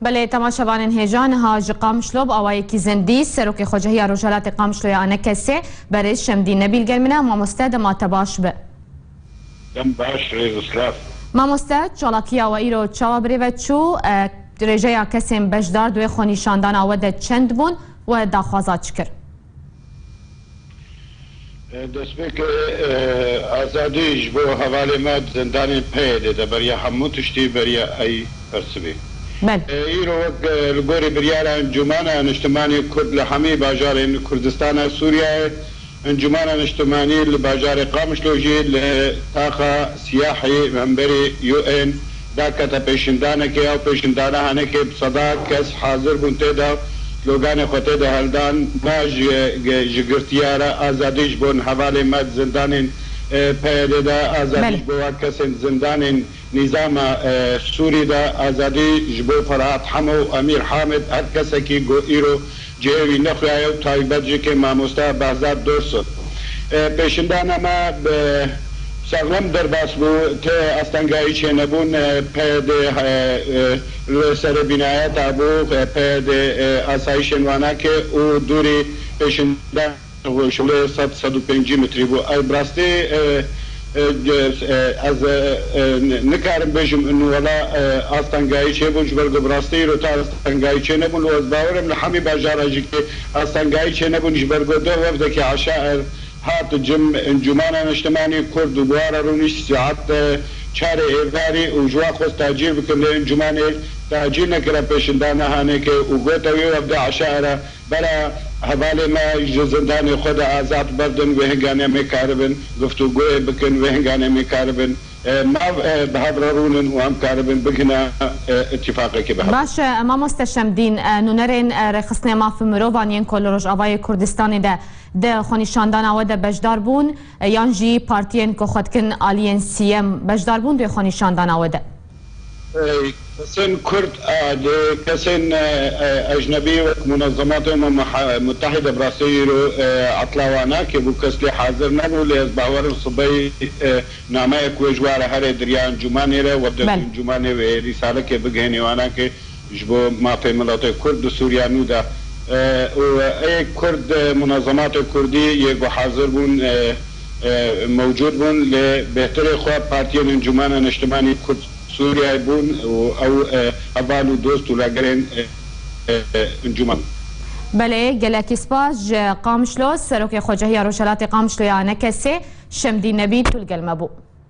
بله تماشاوان هیجان هاج قامشلو با آوایی کی زندی سروک خوجهی روجالات قامشلو یا نکسه برای شمدی نبیل گرمینه ما مستعد ما تباش به دم باش ریزسلاف ما مستعد چالاکیا و ایرو چاوا بری و چو رجای کسیم بجدار دوی خونیشاندان آوده چند بون و داخوازات چکر دەستێک ئازادیش بۆ هەواڵێ مات زندانی پێدێتە بەریە هەموو تشتی بەریە ئەی پرسبێ ئیرۆ وەک لە گۆری بریارە ئەنجومانە نیشتمانی کورد لە هەمووی باژارێن کوردستانە سووریایە ئەنجومانە نیشتمانی لە باژارێ قامشلۆژی لە تاقا سیاحی مەمبەری UN داکەتە پێشندانێکی ئەو پێشندانە هەنێکی سەدا کەس حاضر بوون تێدا لوگان خطه ده هلدان باج جگرتیاره آزادیش بون حواله مد زندان پیاده ده آزادیش بو کسین زندان نظام سوری ده آزادیش بو فرات حمو امیر حامد هر کسی که گو ایرو جهوی نخواه و تایبت جه که ماموستا بازار درست پیشندان ما ساغلم در باس بو که استنگایی چه نبون پید سر بینایت ابو پید آسایش نوانا که او دوری پیشندان شغل 105 متری بو ای براستی از نکارم بجم انو ولا استنگایی چه بون جبرگو براستی رو تا استنگایی چه نبون و از باورم لحمی باجاراجی که استنگایی چه نبون جبرگو دو وفده که عشائر هات انجمانا اجتماعي كرد وبوارا رونيش ساعات شهر إيفاري وجوا خوص تأجير بكم لإنجماني تأجير نكرا بيشندانا هانيك وقوتاوي وابدا عشائرة بلا هبالي ما زنداني خود آزاد بردن وهنگاني ميكاربن قفتو قوي بكن وهنگاني ميكاربن ما بهابرارون وهم كاربن بقنا اتفاقي كبه باش ما مستشمدين نونرين رخصني ما في مروفانين كل رج آبای کردستانی ده خونیشاندان و ده بجدار بون یانجی پارتین که خود کن آلین سیم بجدار بون ده خونیشاندان و ده كسن كرد كسن أجنبي ومنظمات متحدة براسيل عطلاوانا كبو كسلي حاضر نبو لأزباور الصبي نعماء كوجوار هاري دريان جماني را وابدا جماني ورسالة كبغيني وانا كجبو ما في ملاتي كرد سوريانو دا وأي كرد منظمات كردي يقو حاضر بون موجود بون لبهتر خواه بارتيان انجمانا نجتماني كرد سوريا بون او ابالو دوست ولاگرين انجمن بله گلکی سپاس قامشلو سروک خوجهی روشالات قامشلو یا نکسه شمدی نبی طول گلمبو